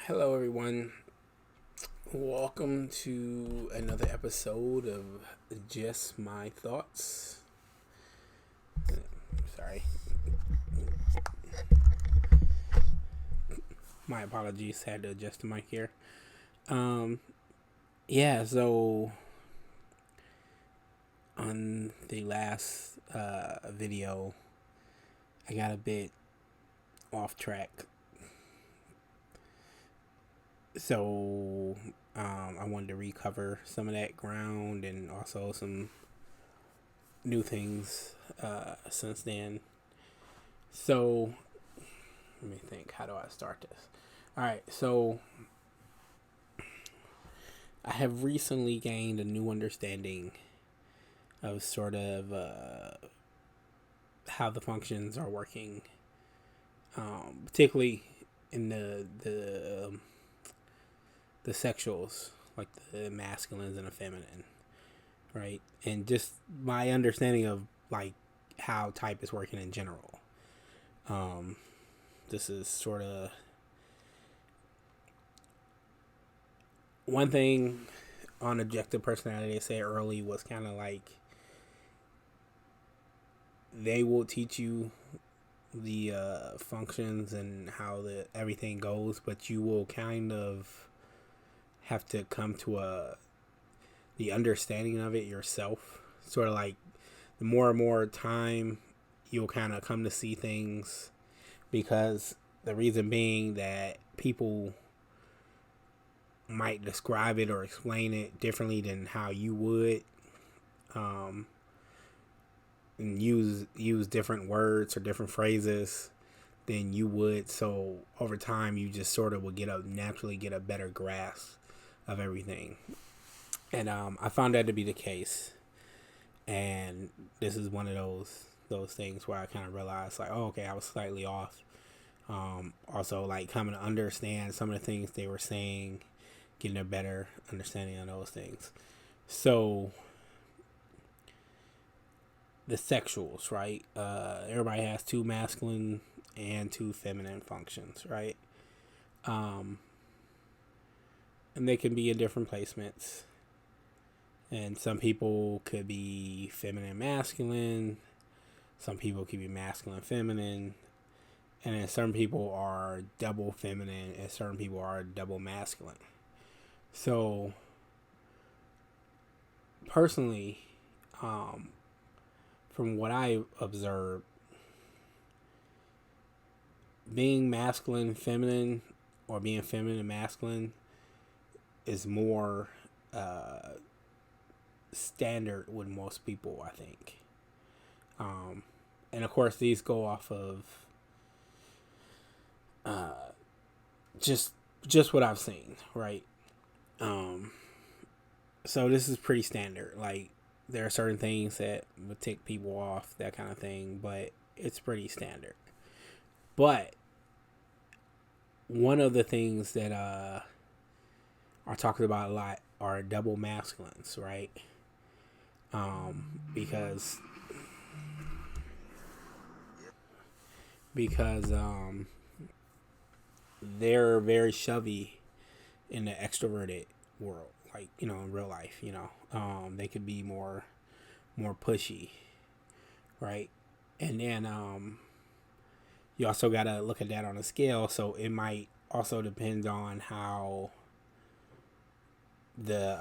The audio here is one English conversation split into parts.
Hello, everyone. Welcome to another episode of Just My Thoughts. Sorry, my apologies. Had to adjust the mic here. Um, yeah. So on the last video, I got a bit off track. So I wanted to recover some of that ground and also some new things since then. So let me think. How do I start this? All right. So I have recently gained a new understanding of sort of how the functions are working, particularly in the sexuals, like the masculines and the feminine, right? And just my understanding of like how type is working in general. Um, this is sort of one thing on objective personality. They said early was kind of like they will teach you the functions and how the everything goes, but you will kind of have to come to the understanding of it yourself. Sort of like the more and more time you'll kind of come to see things, because the reason being that people might describe it or explain it differently than how you would. Um, and use different words or different phrases than you would. So over time, you just sort of will naturally get a better grasp of everything. And I found that to be the case. And this is one of those things where I kind of realized like, oh, okay, I was slightly off. Also, like coming to understand some of the things they were saying, getting a better understanding of those things. So the sexuals, right? Everybody has two masculine and two feminine functions, right? Um, and they can be in different placements. And some people could be feminine, masculine. Some people could be masculine, feminine. And then certain people are double feminine, and certain people are double masculine. So, personally, um, from what I observed, being masculine, feminine, or being feminine and masculine is more standard with most people, I think. And of course, these go off of uh, just just what I've seen, right? Um, so this is pretty standard. Like there are certain things that would tick people off, that kind of thing, but it's pretty standard. But one of the things that are talked about a lot are double masculines, right? Because because they're very shovey in the extroverted world, like in real life. They could be more pushy, right? And then you also got to look at that on a scale, so it might also depend on the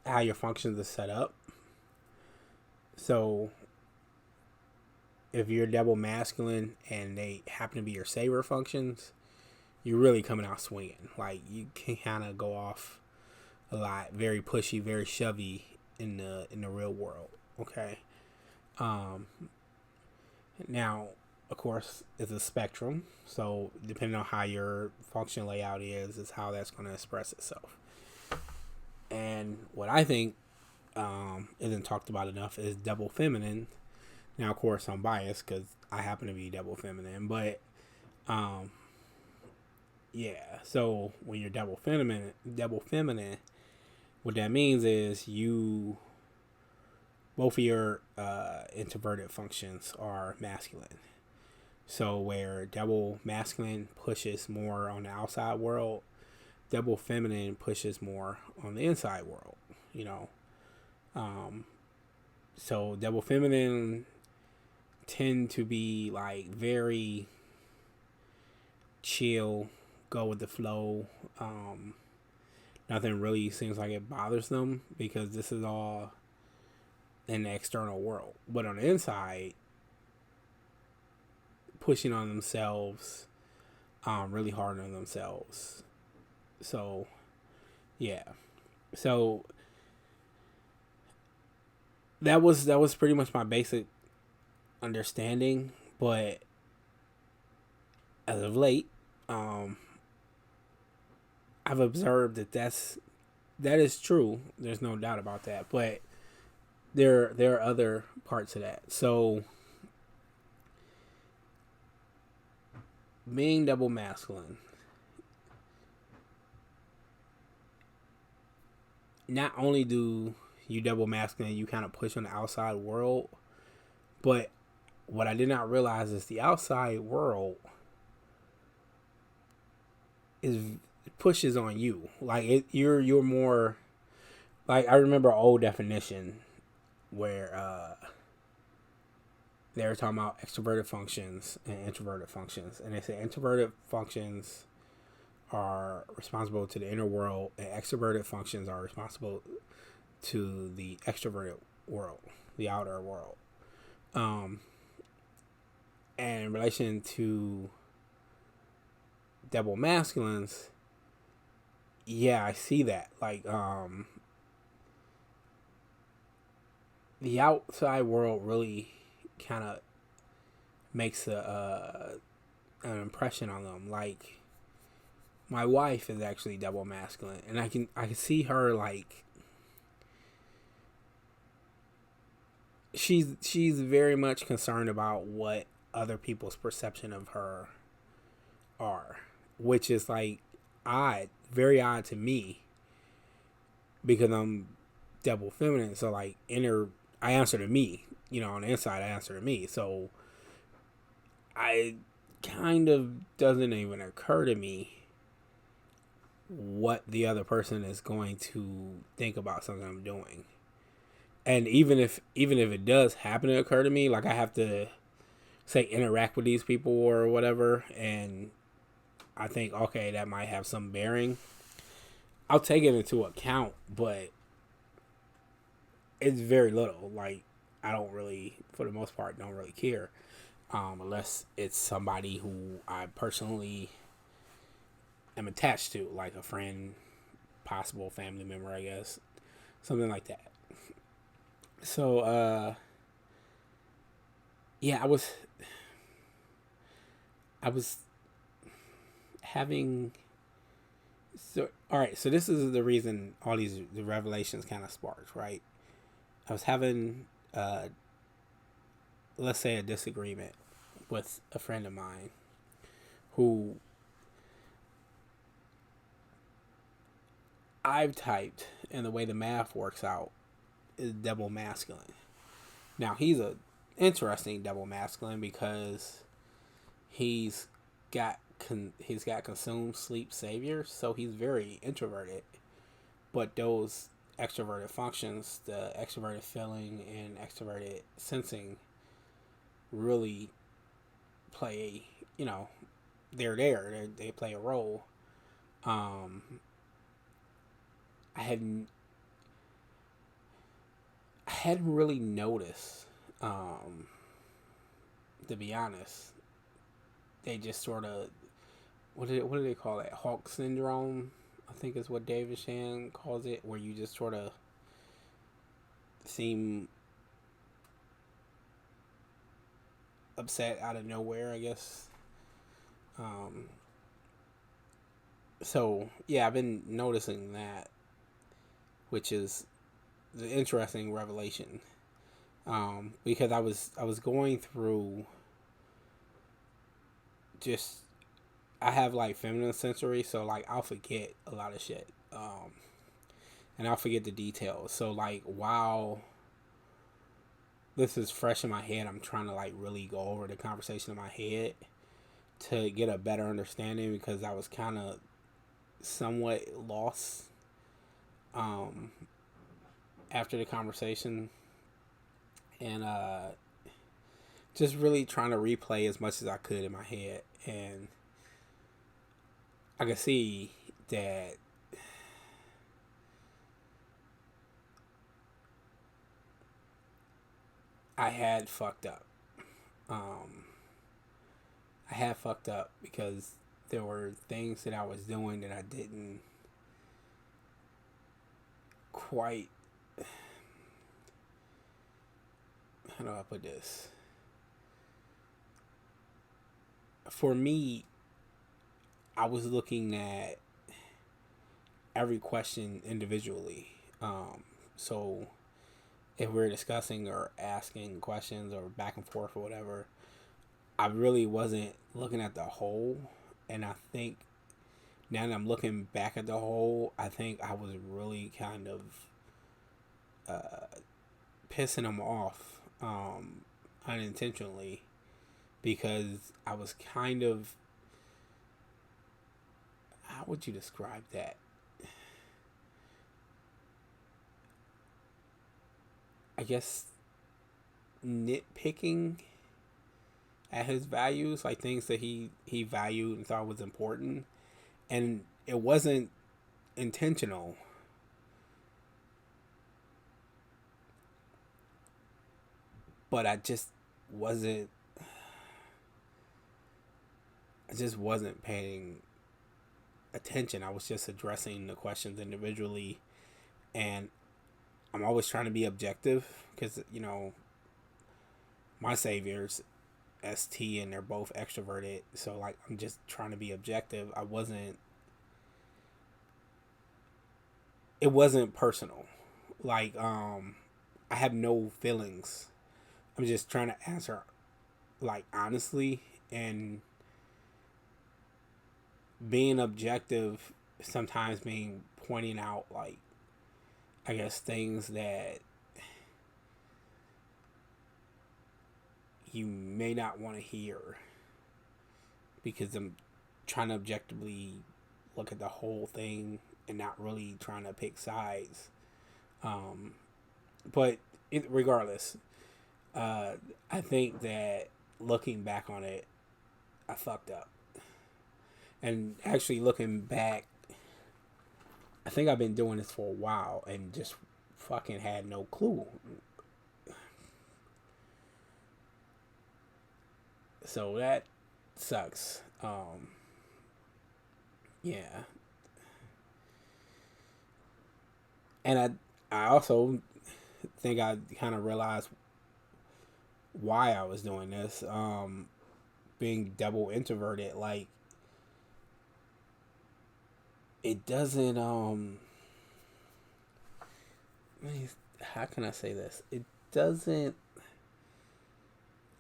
how your functions are set up. So if you're double masculine and they happen to be your saver functions, you're really coming out swinging. Like you can kind of go off a lot, very pushy, very shovey in the real world. Okay. Um, Now, of course, it's a spectrum. So depending on how your function layout is how that's going to express itself. And what I think isn't talked about enough is double feminine. Now, of course, I'm biased because I happen to be double feminine, but um, yeah. So when you're double feminine, what that means is you both of your introverted functions are masculine. So where double masculine pushes more on the outside world, double feminine pushes more on the inside world. You know, um, so double feminine tend to be like very chill, go with the flow. Nothing really seems like it bothers them because this is all in the external world. But on the inside, pushing on themselves, really hard on themselves. So, yeah. So that was pretty much my basic understanding. But as of late, um, I've observed that is true. There's no doubt about that. But there are other parts of that. So being double masculine, not only do you double masculine, you kind of push on the outside world, but what I did not realize is the outside world is pushes on you. Like you're more like I remember an old definition where they were talking about extroverted functions and introverted functions, and they say introverted functions are responsible to the inner world, and extroverted functions are responsible to the extroverted world, the outer world. Um, and in relation to double masculines, yeah, I see that. Like, the outside world really kind of makes an impression on them. Like, my wife is actually double masculine, and I can see her like she's very much concerned about what other people's perception of her are, which is like odd, very odd to me because I'm double feminine. So like inner, I answer to me. You know, on the inside, I answer to me. So I kind of doesn't even occur to me what the other person is going to think about something I'm doing. And even if it does happen to occur to me, like I have to say interact with these people or whatever, and I think okay that might have some bearing. I'll take it into account, but it's very little. Like I don't really, for the most part, don't really care, unless it's somebody who I personally am attached to, like a friend, possible family member, I guess, something like that. So, yeah, I was having. So, all right. So this is the reason all the revelations kind of sparked, right? I was having, let's say, a disagreement with a friend of mine who I've typed, and the way the math works out is double masculine. Now he's a interesting double masculine because he's he's got consumed sleep savior, so he's very introverted. But those extroverted functions, the extroverted feeling and extroverted sensing, really play. You know, they're there. They play a role. Um, I hadn't I hadn't really noticed. Um, to be honest, they just sort of what do they call it? Hawk syndrome, I think is what David Shan calls it, where you just sort of seem upset out of nowhere, I guess. Um, so yeah, I've been noticing that, which is the interesting revelation. Because I was going through just I have like feminine sensory, so like I'll forget a lot of shit. And I'll forget the details. So like while this is fresh in my head, I'm trying to like really go over the conversation in my head to get a better understanding, because I was kind of somewhat lost um, after the conversation, and just really trying to replay as much as I could in my head, and I could see that I had fucked up. Um, I had fucked up because there were things that I was doing that I didn't quite. How do I put this? For me, I was looking at every question individually. So if we're discussing or asking questions or back and forth or whatever, I really wasn't looking at the whole. And I think now that I'm looking back at the whole, I think I was really kind of pissing them off unintentionally, because I was kind of, how would you describe that? I guess nitpicking at his values, like things that he valued and thought was important, and it wasn't intentional, but wasn't I just wasn't paying attention. I was just addressing the questions individually, and I'm always trying to be objective, because my saviors ST and they're both extroverted, so like I'm just trying to be objective. It wasn't personal. Like I have no feelings. I'm just trying to answer like honestly, and being objective sometimes mean pointing out, like, I guess things that you may not want to hear, because I'm trying to objectively look at the whole thing and not really trying to pick sides. Um, but regardless, I think that looking back on it, I fucked up. And actually, looking back, I think I've been doing this for a while and just fucking had no clue. So that sucks. Yeah. And I also think I kind of realized why I was doing this. Being double introverted, like, it doesn't how can I say this? It doesn't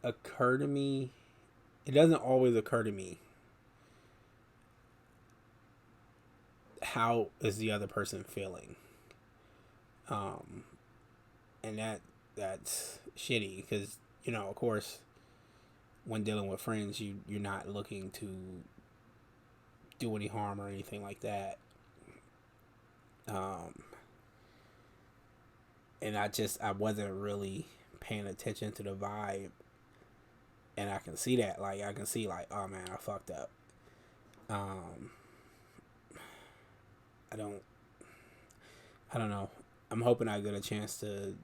occur to me. It doesn't always occur to me how is the other person feeling. Um, and that's shitty, because of course, when dealing with friends, you're not looking to do any harm or anything like that. Um, and I wasn't really paying attention to the vibe, and I can see that. Like, I can see, like, oh man, I fucked up. Um, I don't I don't know. I'm hoping I get a chance to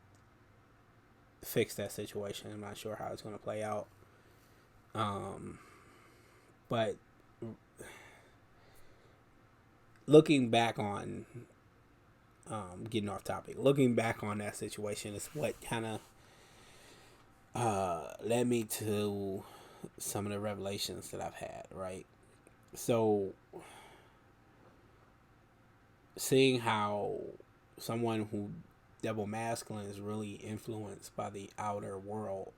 fix that situation. I'm not sure how it's going to play out. Um, but looking back on, getting off topic, looking back on that situation is what kind of led me to some of the revelations that I've had, right? So, seeing how someone who double masculine is really influenced by the outer world,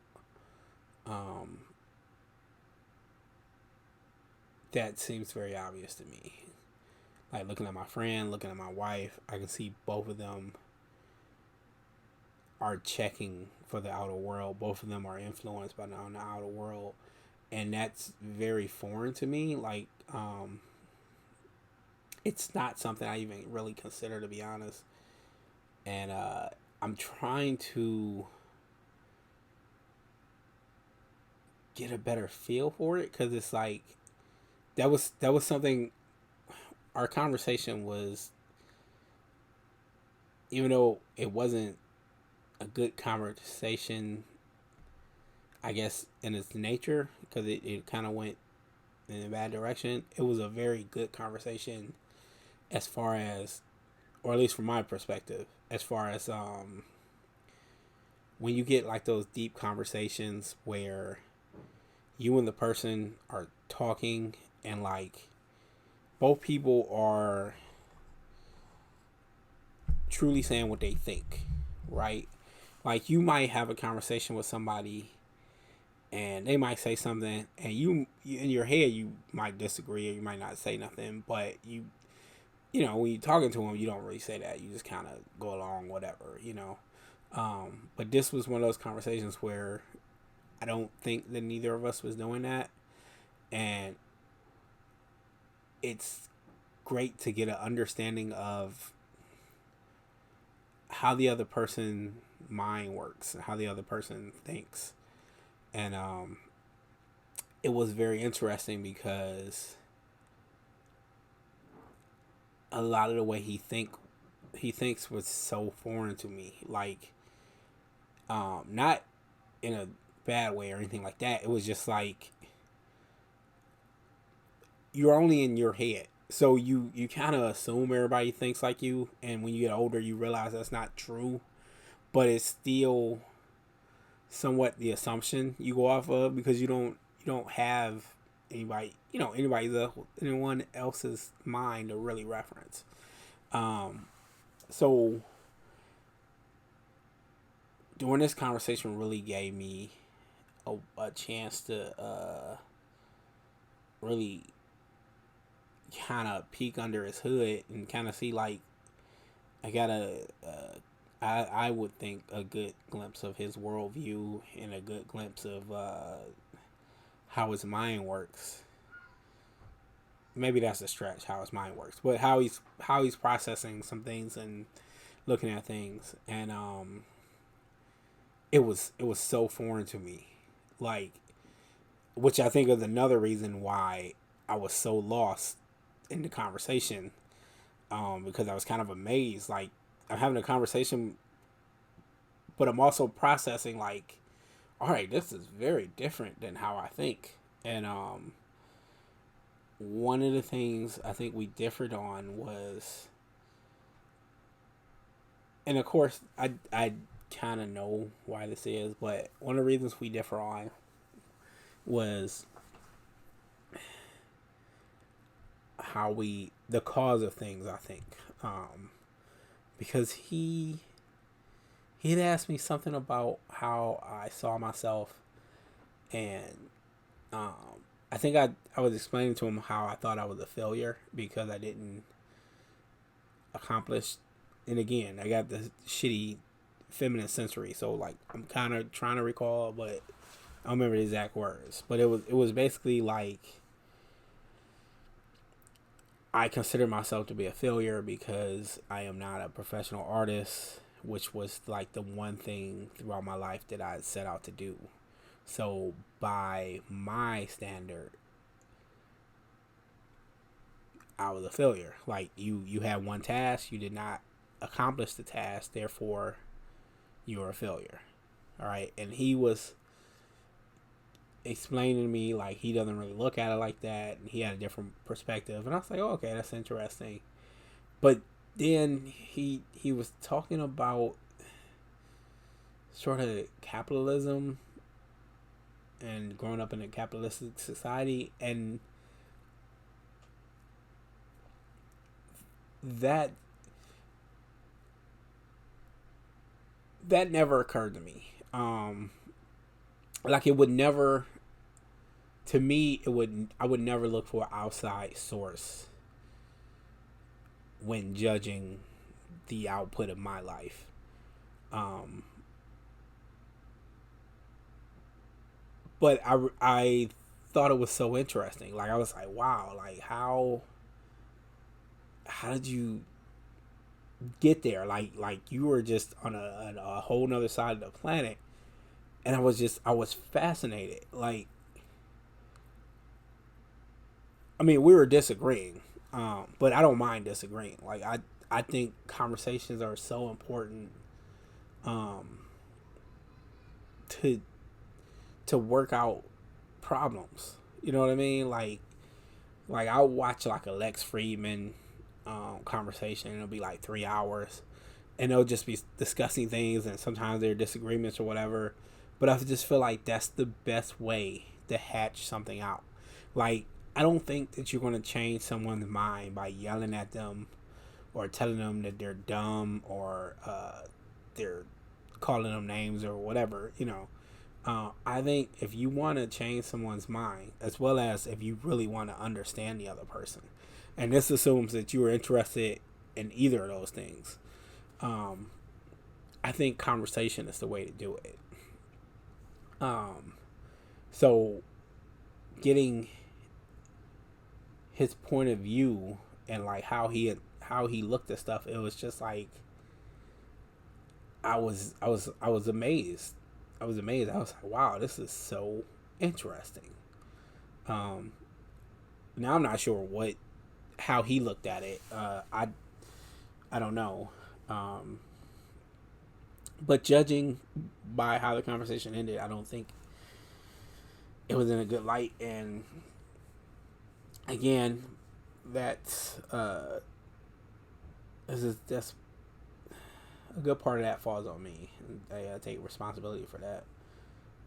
um, that seems very obvious to me. Like, looking at my friend, looking at my wife, I can see both of them are checking for the outer world. Both of them are influenced by the outer world, and that's very foreign to me. Like, it's not something I even really consider, to be honest. And I'm trying to get a better feel for it, because it's like that was something. Our conversation was, even though it wasn't a good conversation, I guess, in its nature, because it kind of went in a bad direction. It was a very good conversation, as far as, or at least from my perspective, as far as when you get like those deep conversations where you and the person are talking, and like both people are truly saying what they think, right? Like, you might have a conversation with somebody and they might say something, and you in your head you might disagree, or you might not say nothing, but when you're talking to them, you don't really say that. You just kind of go along, whatever. But this was one of those conversations where I don't think that neither of us was doing that, and it's great to get an understanding of how the other person mind works, how the other person thinks. And it was very interesting, because a lot of the way he thinks was so foreign to me. Like, not in a bad way or anything like that. It was just like, you're only in your head, so you kind of assume everybody thinks like you, and when you get older you realize that's not true, but it's still somewhat the assumption you go off of, because you don't have anyone else's mind to really reference. So during this conversation really gave me a chance to really kind of peek under his hood and kind of see, like, I got I would think a good glimpse of his worldview, and a good glimpse of how his mind works. Maybe that's a stretch, how his mind works, but how he's processing some things and looking at things. And it was so foreign to me, like, which I think is another reason why I was so lost in the conversation, because I was kind of amazed. Like, I'm having a conversation, but I'm also processing, like, all right, this is very different than how I think. And one of the things I think we differed on was, and of course I kind of know why this is, but one of the reasons we differ on was the cause of things, I think. Because he had asked me something about how I saw myself, and I think I was explaining to him how I thought I was a failure because I didn't accomplish. And again, I got the shitty feminine sensory, so like I'm kind of trying to recall, but I don't remember the exact words. But it was basically like, I consider myself to be a failure because I am not a professional artist, which was like the one thing throughout my life that I set out to do. So by my standard, I was a failure. Like, you had one task, you did not accomplish the task, therefore you were a failure. All right, and he was explaining to me, like, he doesn't really look at it like that, and he had a different perspective, and I was like, oh, okay, that's interesting. But then he was talking about sort of capitalism and growing up in a capitalistic society, and that never occurred to me. Like, it would never, to me, I would never look for an outside source when judging the output of my life. but I thought it was so interesting. Like I was like, wow, like how did you get there? Like you were just on a whole nother side of the planet, and I was fascinated. Like, I mean, we were disagreeing, but I don't mind disagreeing. Like I think conversations are so important, um, to work out problems. You know what I mean? Like I'll watch like a Lex Friedman conversation. It'll be like 3 hours, and they'll just be discussing things, and sometimes there are disagreements or whatever. But I just feel like that's the best way to hatch something out. Like I don't think that you're going to change someone's mind by yelling at them or telling them that they're dumb or they're calling them names or whatever. I think if you want to change someone's mind, as well as if you really want to understand the other person, and this assumes that you are interested in either of those things, um, I think conversation is the way to do it. Um, so getting his point of view and like how he looked at stuff, it was just like I was amazed. I was amazed. I was like, wow, this is so interesting. Um, Now I'm not sure what how he looked at it. I don't know. Um, but judging by how the conversation ended, I don't think it was in a good light. And again, that's that's a good part of that falls on me. I take responsibility for that.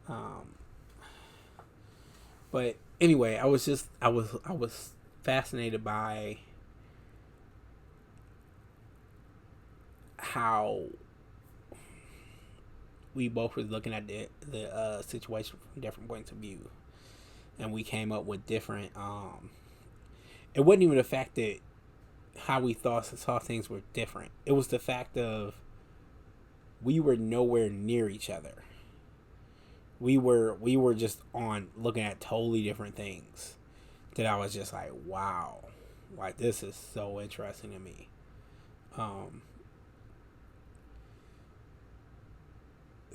Um, but anyway, I was fascinated by how we both was looking at the situation from different points of view, and we came up with different. It wasn't even the fact that how we saw things were different. It was the fact of we were nowhere near each other. We were just on looking at totally different things. That I was just like, wow, like this is so interesting to me. Um,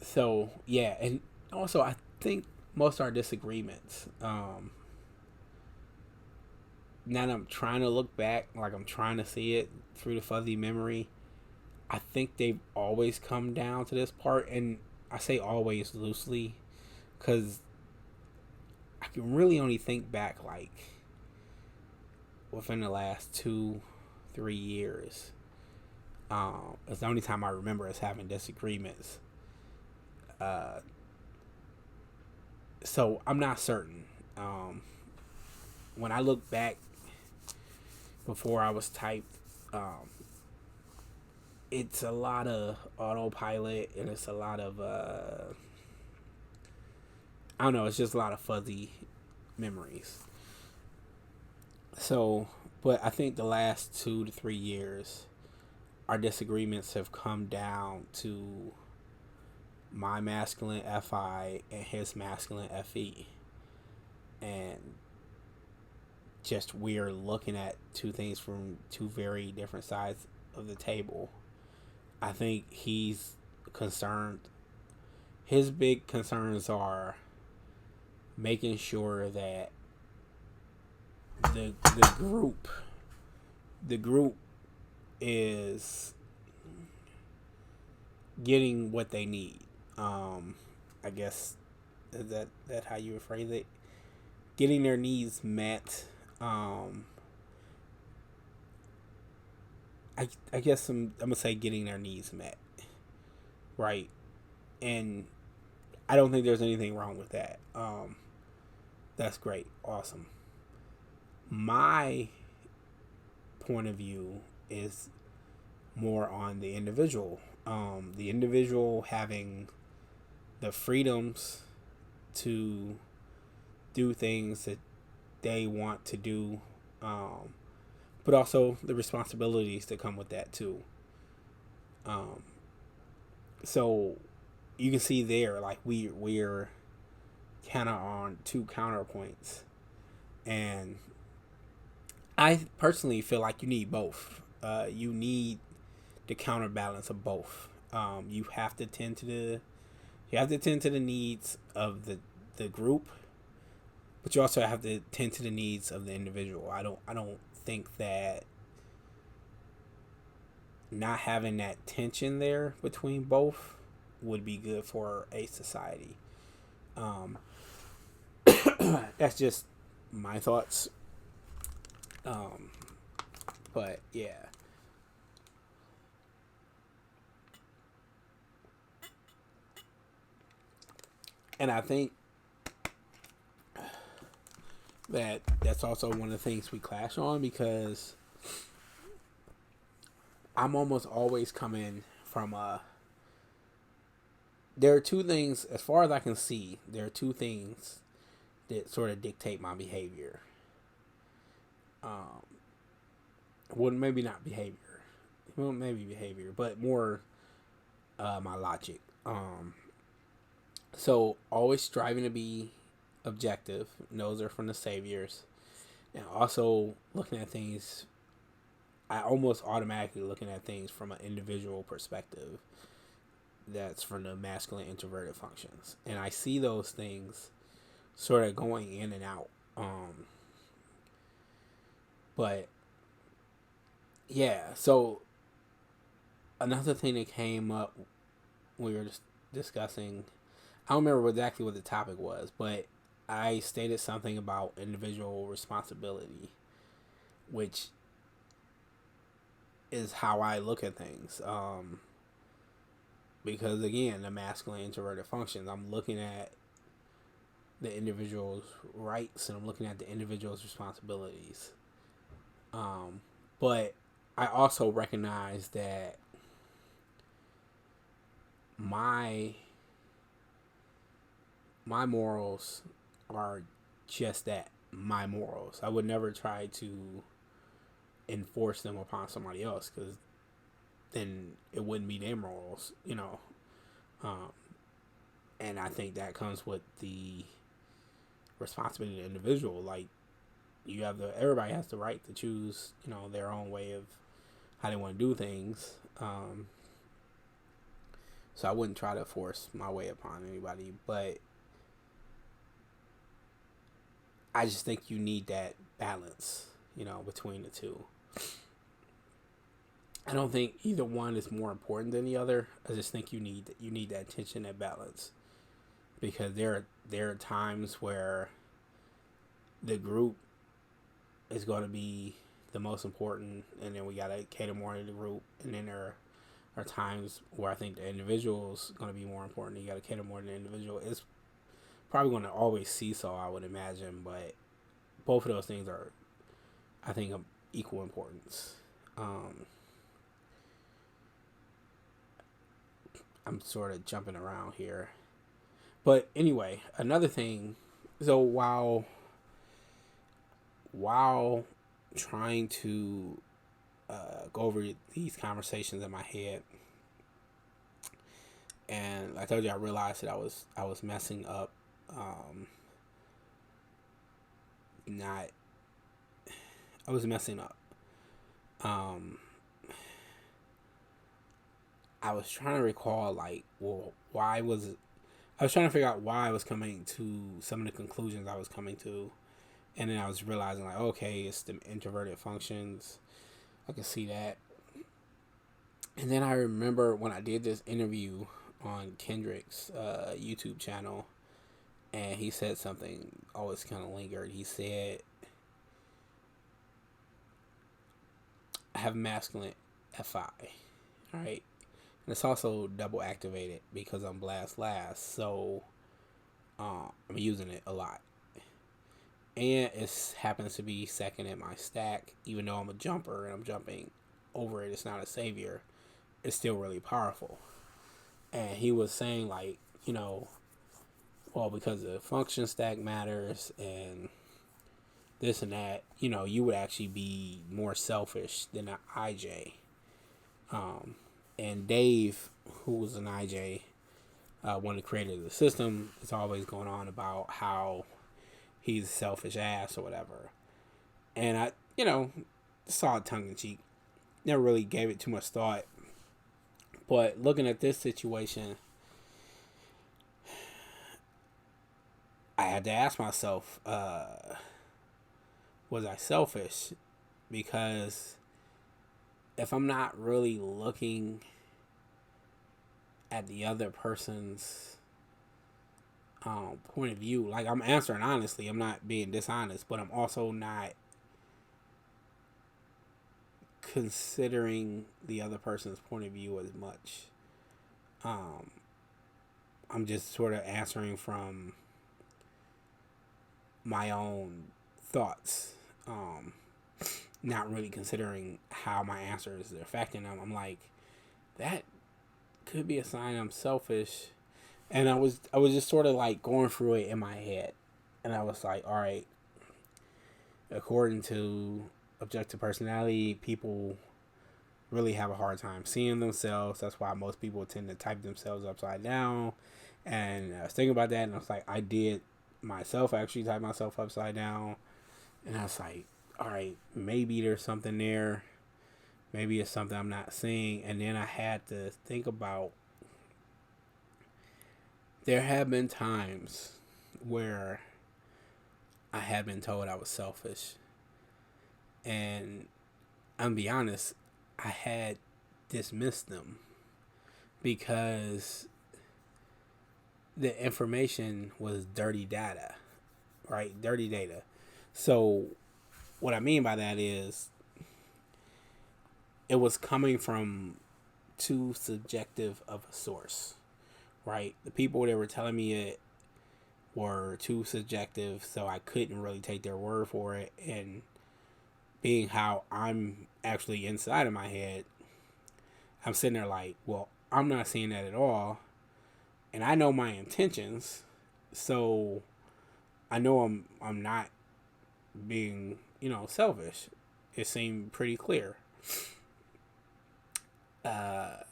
so yeah, and also I think most of our disagreements. Now that I'm trying to look back, like I'm trying to see it through the fuzzy memory, I think they've always come down to this part, and I say always loosely, because I can really only think back like within the last 2, 3 years. It's the only time I remember us having disagreements. Uh, so I'm not certain. When I look back before I was typed, it's a lot of autopilot and it's a lot of I don't know. It's just a lot of fuzzy memories. So, but I think the last 2 to 3 years, our disagreements have come down to my masculine FI and his masculine FE, and just we're looking at two things from two very different sides of the table. I think he's concerned. His big concerns are making sure that the the group is getting what they need. I guess is that how you would phrase it? Getting their needs met. I guess I'm gonna say getting their needs met, right? And I don't think there's anything wrong with that. That's great, awesome. My point of view is more on the individual. The individual having the freedoms to do things that they want to do, but also the responsibilities that come with that too. So you can see there, like we're kind of on two counterpoints, and I personally feel like you need both. You need the counterbalance of both. You have to tend to the needs of the group, but you also have to tend to the needs of the individual. I don't think that not having that tension there between both would be good for a society. Um, that's just my thoughts. Um, but yeah, and I think that that's also one of the things we clash on because I'm almost always coming from a. There are two things, as far as I can see, there are two things that sort of dictate my behavior. Um, well, maybe not behavior. Well, maybe behavior, but more my logic. So always striving to be objective. Those are from the saviors, and also looking at things. I almost automatically looking at things from an individual perspective. That's from the masculine introverted functions, and I see those things sort of going in and out. But yeah, so another thing that came up we were just discussing. I don't remember exactly what the topic was, but I stated something about individual responsibility, which is how I look at things. Because again, the masculine introverted functions, I'm looking at the individual's rights and I'm looking at the individual's responsibilities. But I also recognize that my my morals are just that, my morals. I would never try to enforce them upon somebody else because then it wouldn't be their morals, you know. Um, and I think that comes with the responsibility of the individual. Like everybody has the right to choose, you know, their own way of how they want to do things. So I wouldn't try to force my way upon anybody, but I just think you need that balance, you know, between the two. I don't think either one is more important than the other. I just think you need that tension, that balance, because there are times where the group is going to be the most important, and then we gotta cater more to the group, and then there are times where I think the individual is going to be more important. You got to cater more to the individual. It's probably going to always seesaw, I would imagine, but both of those things are, I think, of equal importance. I'm sort of jumping around here, but anyway, another thing. So while trying to go over these conversations in my head, and I told you I realized that I was messing up. Not I was messing up. Um, I was trying to recall like, well, why was it? I was trying to figure out why I was coming to some of the conclusions I was coming to, and then I was realizing like, okay, it's the introverted functions. I can see that. And then I remember when I did this interview on Kendrick's YouTube channel, and he said something always kind of lingered. He said, "I have masculine FI, all right, and it's also double activated because I'm blast last, so I'm using it a lot, and it happens to be second in my stack, even though I'm a jumper and I'm jumping over it. It's not a savior. It's still really powerful." And he was saying like, you know, well, because the function stack matters and this and that, you know, you would actually be more selfish than an IJ. And Dave, who was an IJ, one of the creators of the system, is always going on about how he's a selfish ass or whatever. And I, saw it tongue in cheek. Never really gave it too much thought. But looking at this situation, I had to ask myself, was I selfish? Because if I'm not really looking at the other person's point of view, like I'm answering honestly, I'm not being dishonest, but I'm also not considering the other person's point of view as much. I'm just sort of answering from my own thoughts, not really considering how my answers are affecting them. I'm like, that could be a sign I'm selfish, and I was just sort of like going through it in my head, and I was like, all right, according to objective personality, people really have a hard time seeing themselves. That's why most people tend to type themselves upside down. And I was thinking about that, and I was like, I did myself actually type myself upside down, and I was like, all right, maybe there's something there. Maybe it's something I'm not seeing. And then I had to think about, there have been times where I had been told I was selfish. And I'm be honest, I had dismissed them because the information was dirty data, right? Dirty data. So what I mean by that is it was coming from too subjective of a source, right? The people that were telling me it were too subjective, so I couldn't really take their word for it. And being how I'm actually inside of my head, I'm sitting there like, well, I'm not seeing that at all. And I know my intentions, so I know I'm not being, selfish. It seemed pretty clear. But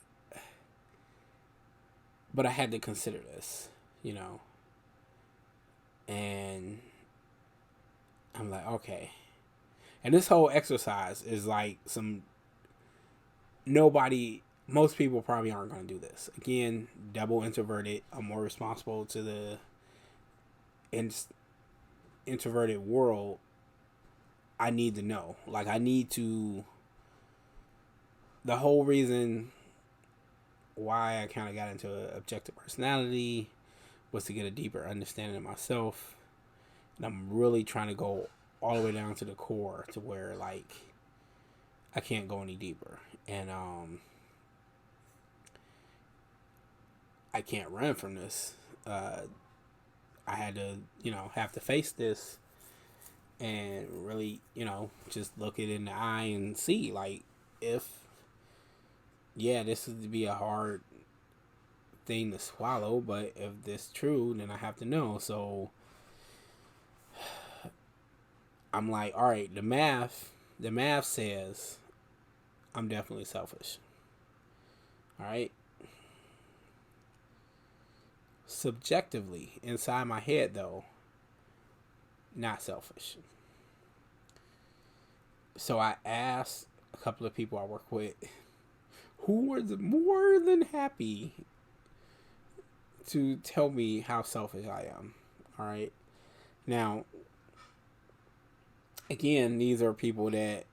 I had to consider this, and I'm like, okay. And this whole exercise is like most people probably aren't going to do this. Again, double introverted. I'm more responsible to the introverted world. I need to know. Like, the whole reason why I kind of got into objective personality was to get a deeper understanding of myself. And I'm really trying to go all the way down to the core to where, like, I can't go any deeper. And I can't run from this. I had to, have to face this and really, just look it in the eye and see, like, if, this would be a hard thing to swallow, but if this is true, then I have to know. So I'm like, all right, the math says I'm definitely selfish. All right. Subjectively, inside my head, though, not selfish. So I asked a couple of people I work with who were more than happy to tell me how selfish I am. All right. Now, again, these are people that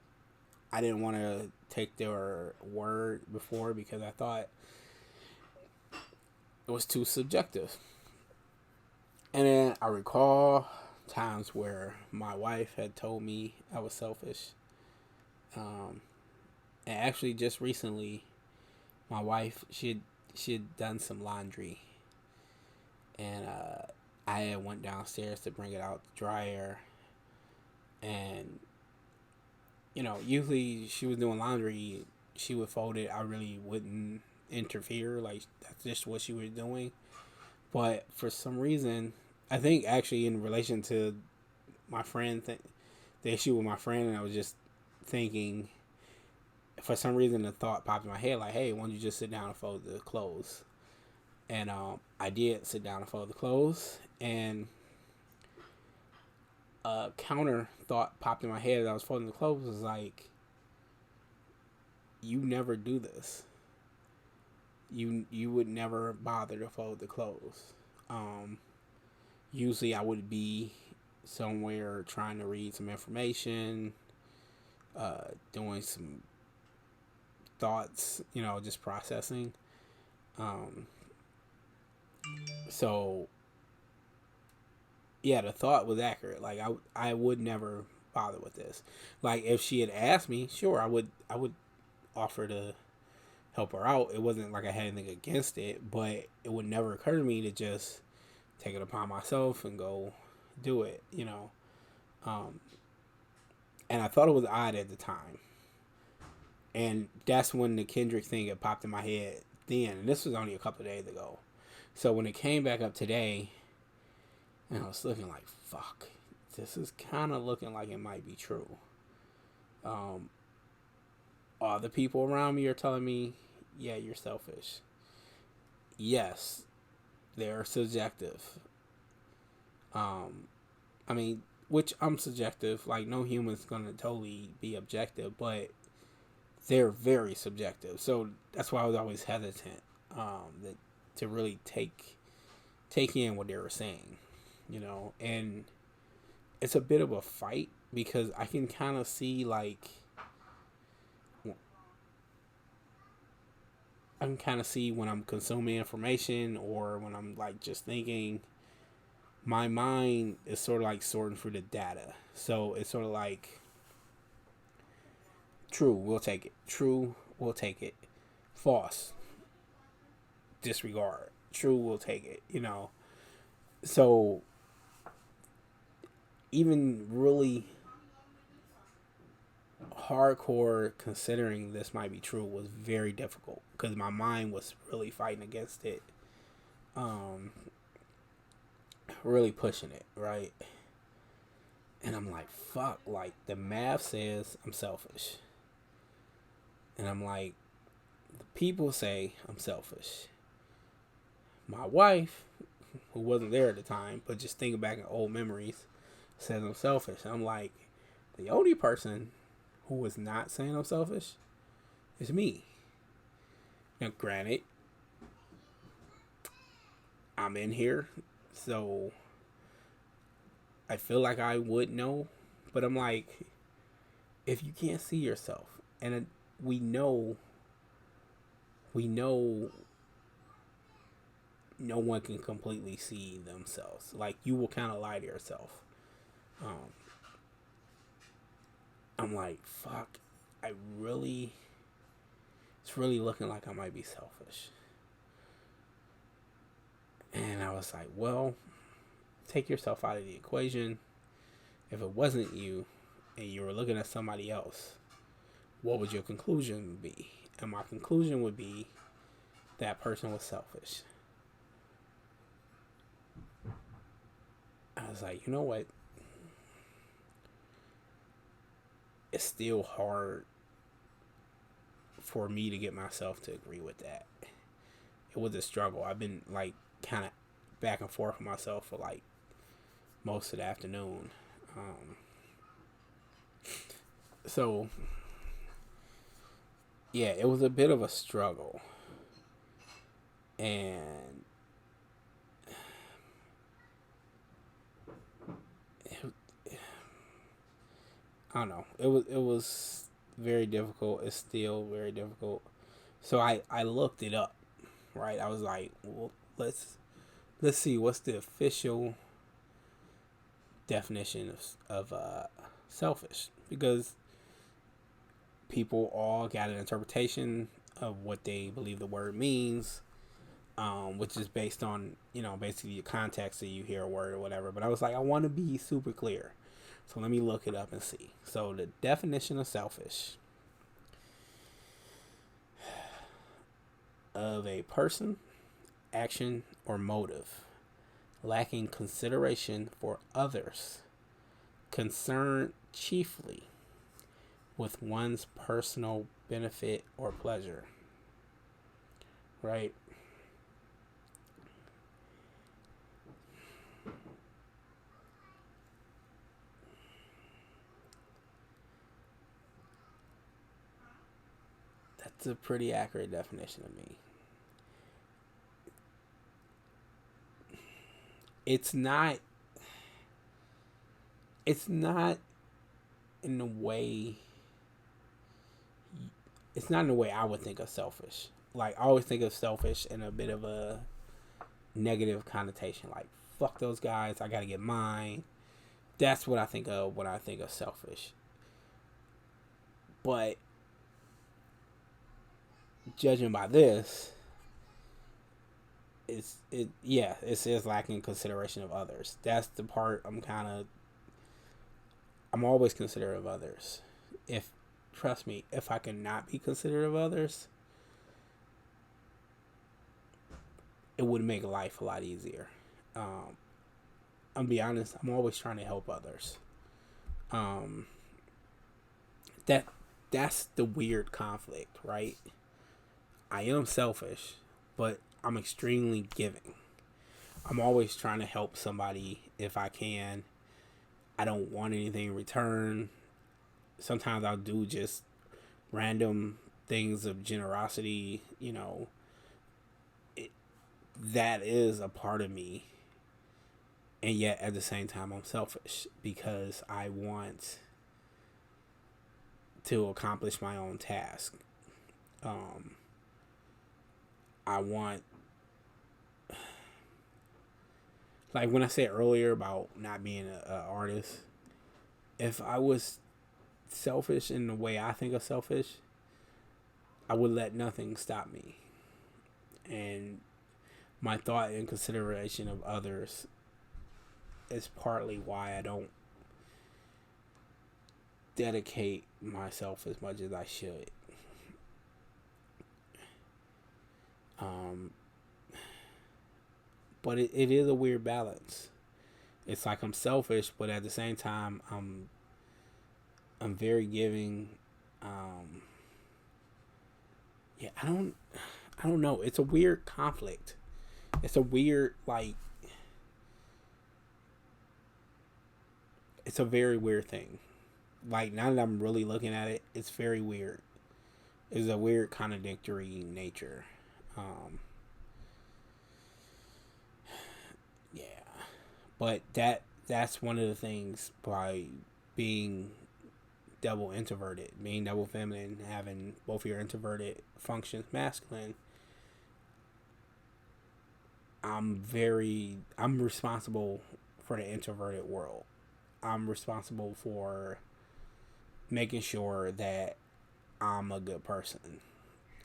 I didn't want to take their word before because I thought it was too subjective. And then I recall times where my wife had told me I was selfish. And actually, just recently, my wife she'd done some laundry, and I had went downstairs to bring it out the dryer, and usually she was doing laundry, she would fold it. I really wouldn't interfere. Like, that's just what she was doing. But for some reason, I think actually in relation to my friend, the issue with my friend, and I was just thinking, for some reason the thought popped in my head like, hey, why don't you just sit down and fold the clothes? And I did sit down and fold the clothes, and a counter thought popped in my head as I was folding the clothes. Was like, you never do this. You would never bother to fold the clothes. Um, Usually I would be somewhere trying to read some information, doing some thoughts, just processing. Um, so yeah, the thought was accurate. Like I would never bother with this. Like if she had asked me, sure, I would offer to help her out. It wasn't like I had anything against it, but it would never occur to me to just take it upon myself and go do it. Um, and I thought it was odd at the time. And that's when the Kendrick thing had popped in my head then. And this was only a couple of days ago. So when it came back up today, and I was looking like, fuck, this is kind of looking like it might be true. All the people around me are telling me, yeah, you're selfish. Yes, they're subjective. I mean, which I'm subjective. Like, no human's going to totally be objective, but they're very subjective. So that's why I was always hesitant that to really take in what they were saying, and it's a bit of a fight because I can kind of see when I'm consuming information or when I'm like just thinking, my mind is sort of like sorting through the data. So it's sort of like, true, we'll take it. True, we'll take it. False, disregard. True, we'll take it. So even really hardcore considering this might be true was very difficult because my mind was really fighting against it, really pushing it, right? And I'm like, fuck, like the math says I'm selfish. And I'm like, the people say I'm selfish. My wife, who wasn't there at the time, but just thinking back in old memories, says I'm selfish. And I'm like, the only person who was not saying I'm selfish is me. Now, granted, I'm in here, so I feel like I would know, but I'm like, if you can't see yourself, and we know no one can completely see themselves. Like, you will kind of lie to yourself. Um, I'm like, fuck, it's really looking like I might be selfish. And I was like, well, take yourself out of the equation. If it wasn't you and you were looking at somebody else, what would your conclusion be? And my conclusion would be that person was selfish. I was like, you know what? It's still hard for me to get myself to agree with that. It was a struggle. I've been like kind of back and forth with myself for like most of the afternoon. So yeah, it was a bit of a struggle, and I don't know. It was very difficult. It's still very difficult. So I looked it up. Right, I was like, well, let's see what's the official definition of selfish, because people all got an interpretation of what they believe the word means, which is based on basically the context that you hear a word or whatever. But I was like, I want to be super clear, so let me look it up and see. So the definition of selfish: of a person, action, or motive lacking consideration for others, concerned chiefly with one's personal benefit or pleasure. Right? That's a pretty accurate definition of me. It's not. It's not in the way. It's not in the way I would think of selfish. Like I always think of selfish in a bit of a negative connotation. Like fuck those guys. I gotta get mine. That's what I think of when I think of selfish. But judging by this, it says lacking consideration of others. That's the part I'm always considerate of others. If trust me, if I cannot be considerate of others, it would make life a lot easier. I'll be honest, I'm always trying to help others. Um that that's the weird conflict, right? I am selfish, but I'm extremely giving. I'm always trying to help somebody if I can. I don't want anything in return. Sometimes I'll do just random things of generosity, that is a part of me. And yet at the same time I'm selfish because I want to accomplish my own task. I want, like when I said earlier about not being an artist, if I was selfish in the way I think of selfish, I would let nothing stop me. And my thought and consideration of others is partly why I don't dedicate myself as much as I should. But it is a weird balance. It's like I'm selfish, but at the same time I'm very giving. Yeah, I don't know. It's a weird conflict. It's a weird it's a very weird thing. Like now that I'm really looking at it, it's very weird. It's a weird contradictory nature. Yeah, but that's one of the things by being double introverted, being double feminine, having both your introverted functions masculine. I'm responsible for the introverted world. I'm responsible for making sure that I'm a good person.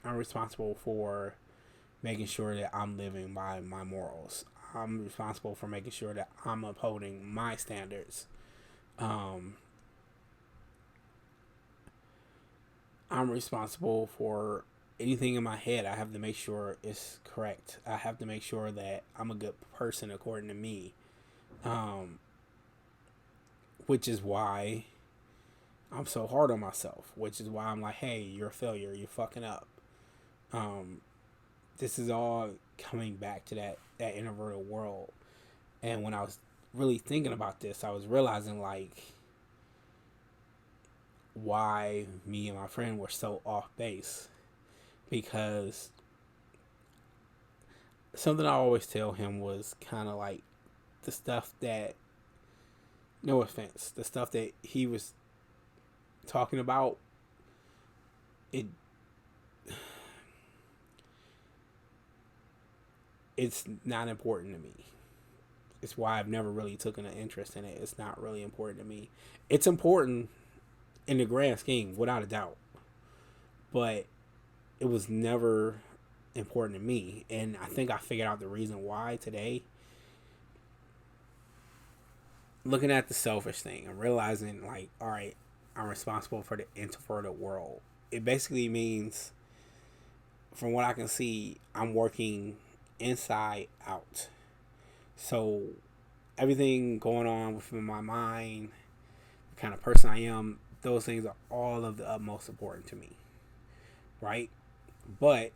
I'm responsible for making sure that I'm living by my morals. I'm responsible for making sure that I'm upholding my standards. I'm responsible for anything in my head. I have to make sure it's correct. I have to make sure that I'm a good person according to me. Which is why I'm so hard on myself. Which is why I'm like, hey, you're a failure. You're fucking up. This is all coming back to that introverted world. And when I was really thinking about this, I was realizing why me and my friend were so off base. Because something I always tell him was kind of like the stuff that, no offense, the stuff that he was talking about, it's not important to me. It's why I've never really taken an interest in it. It's not really important to me. It's important in the grand scheme, without a doubt. But it was never important to me. And I think I figured out the reason why today. Looking at the selfish thing and realizing, all right, I'm responsible for the introverted world. It basically means, from what I can see, I'm working inside out. So everything going on within my mind, the kind of person I am, those things are all of the utmost important to me. Right? But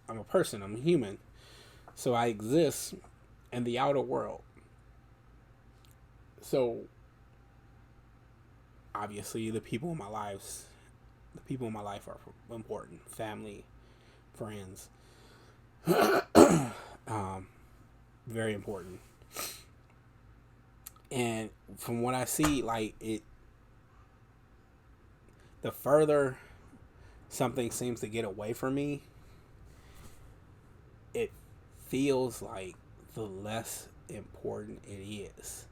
I'm a person, I'm a human. So I exist in the outer world. So obviously the people in my lives The people in my life are important. Family, friends, very important. And from what I see, like it, the further something seems to get away from me, it feels like the less important it is.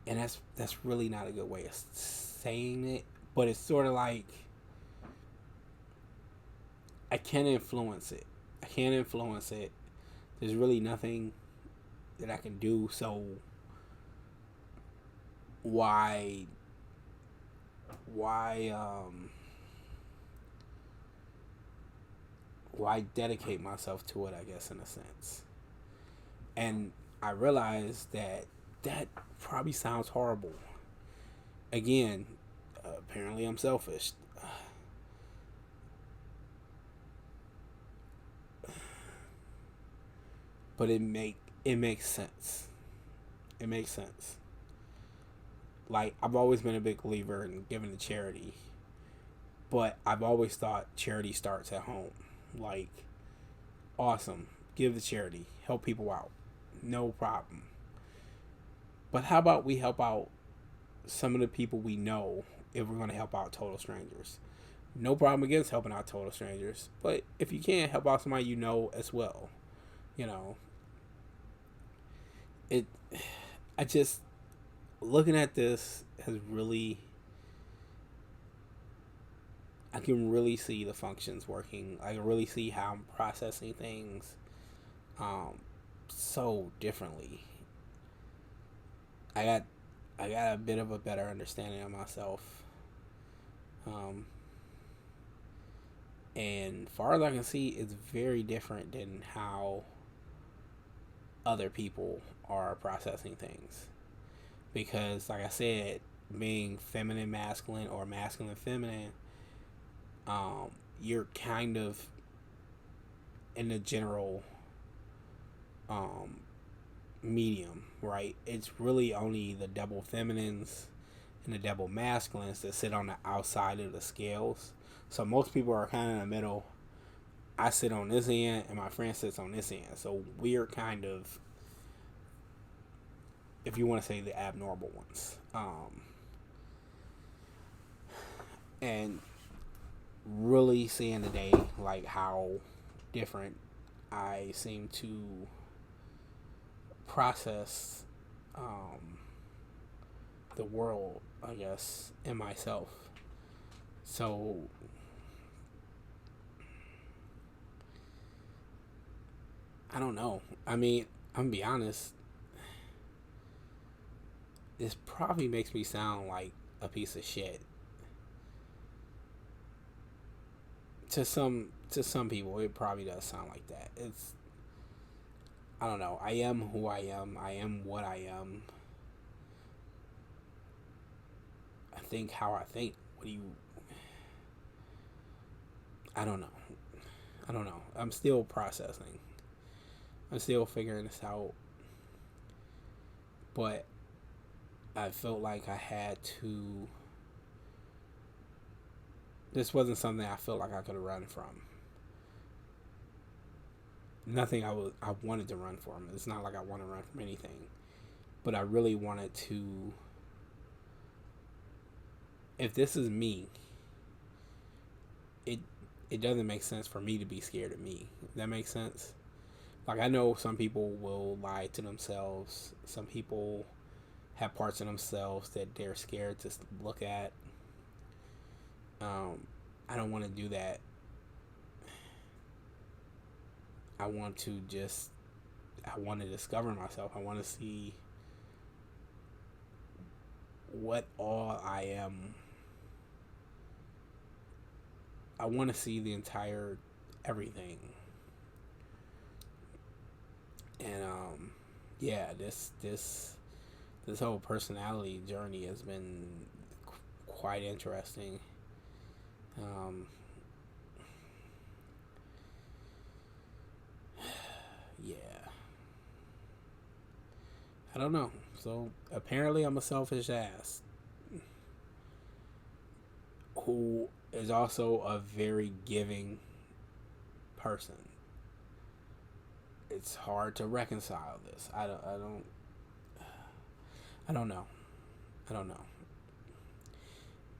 And that's really not a good way of saying it, but it's sort of like I can't influence it. I can't influence it. There's really nothing that I can do. So why why um why dedicate myself to it, I guess, in a sense. And I realized that that probably sounds horrible. Again, apparently I'm selfish. But it makes sense. It makes sense. Like I've always been a big believer in giving to charity, but I've always thought charity starts at home. Like, awesome, give to charity, help people out, no problem. But how about we help out some of the people we know if we're going to help out total strangers? No problem against helping out total strangers, but if you can, help out somebody you know as well. You know, it. I just looking at this has really. I can really see the functions working. I can really see how I'm processing things um, so differently. I got I got a bit of a better understanding of myself. Um, and far as I can see, it's very different than how other people are processing things. Because, like I said, being feminine masculine or masculine feminine, um, you're kind of in the general um, medium, right? It's really only the double feminines and the double masculines that sit on the outside of the scales. So most people are kind of in the middle. I sit on this end and my friend sits on this end. So we're kind of, if you want to say, the abnormal ones. And really seeing today, like, how different I seem to process the world, I guess, and myself. So I don't know. I mean, I'm gonna be honest. This probably makes me sound like a piece of shit to some people. It probably does sound like that. It's, I don't know. I am who I am. I am what I am. I think how I think. What do you? I don't know. I don't know. I'm still processing. I'm still figuring this out. But I felt like I had to. This wasn't something I felt like I could run from. Nothing I wanted to run from. It's not like I want to run from anything, but I really wanted to. If this is me, it it doesn't make sense for me to be scared of me. That makes sense. Like, I know some people will lie to themselves. Some people have parts of themselves that they're scared to look at. Um, I don't want to do that. I want to just. I want to discover myself. I want to see what all I am. I want to see the entire everything. And yeah, this whole personality journey has been quite interesting. Um, yeah, I don't know. So apparently, I'm a selfish ass who is also a very giving person. It's hard to reconcile this. I don't know. I don't know.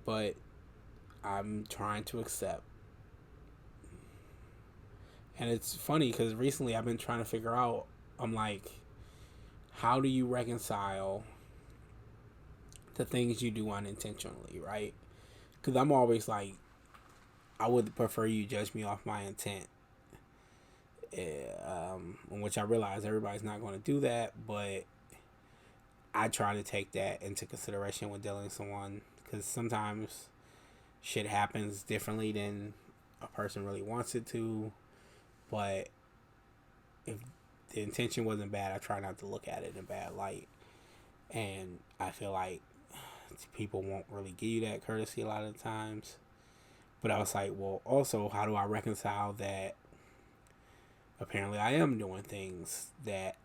But I'm trying to accept. And it's funny because recently I've been trying to figure out, I'm like, how do you reconcile the things you do unintentionally, right? Because I'm always like, I would prefer you judge me off my intent. In which I realize everybody's not going to do that, but I try to take that into consideration when dealing with someone, because sometimes shit happens differently than a person really wants it to. But if the intention wasn't bad, I try not to look at it in a bad light. And I feel like people won't really give you that courtesy a lot of the times. But I was like, well, also, how do I reconcile that apparently I am doing things that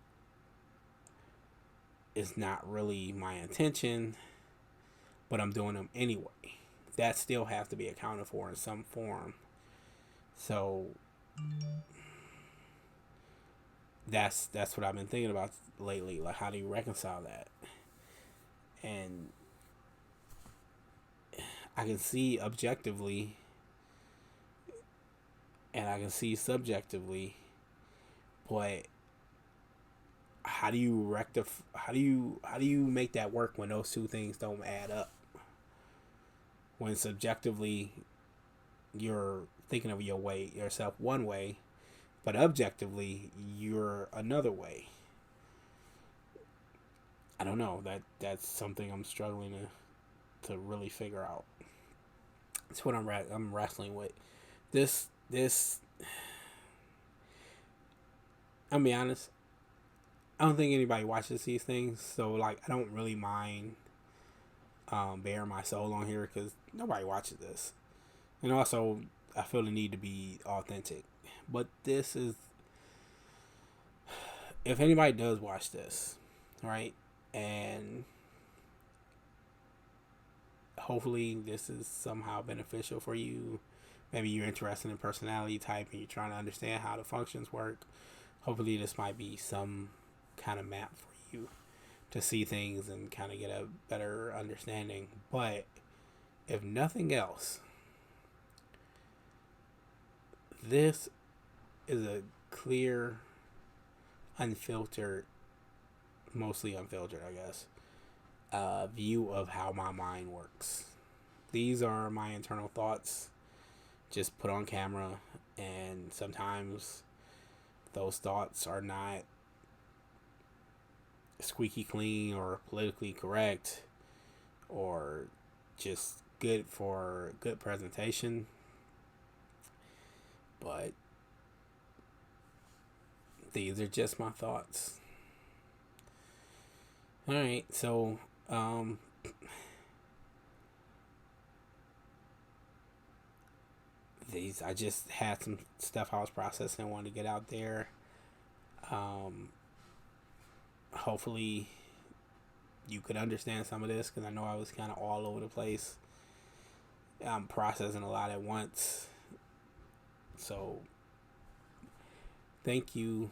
is not really my intention, but I'm doing them anyway? That still has to be accounted for in some form. So that's what I've been thinking about lately. Like, how do you reconcile that? And I can see objectively, and I can see subjectively, but how do you rectify? How do you make that work when those two things don't add up? When subjectively you're thinking of yourself one way, but objectively you're another way. I don't know. That's something I'm struggling to really figure out. That's what I'm wrestling with. This. I'll be honest. I don't think anybody watches these things, so like I don't really mind bearing my soul on here because nobody watches this, and also I feel the need to be authentic. But this is, if anybody does watch this, right, and hopefully this is somehow beneficial for you. Maybe you're interested in personality type and you're trying to understand how the functions work. Hopefully this might be some kind of map for you to see things and kind of get a better understanding. But if nothing else, this is a clear, unfiltered, mostly unfiltered, I guess, view of how my mind works. These are my internal thoughts, just put on camera, and sometimes those thoughts are not squeaky clean or politically correct or just good for good presentation, but these are just my thoughts. All right, so these, I just had some stuff I was processing and wanted to get out there. Hopefully you could understand some of this because I know I was kind of all over the place. I'm processing a lot at once. So thank you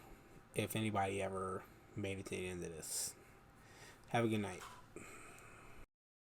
if anybody ever made it to the end of this. Have a good night.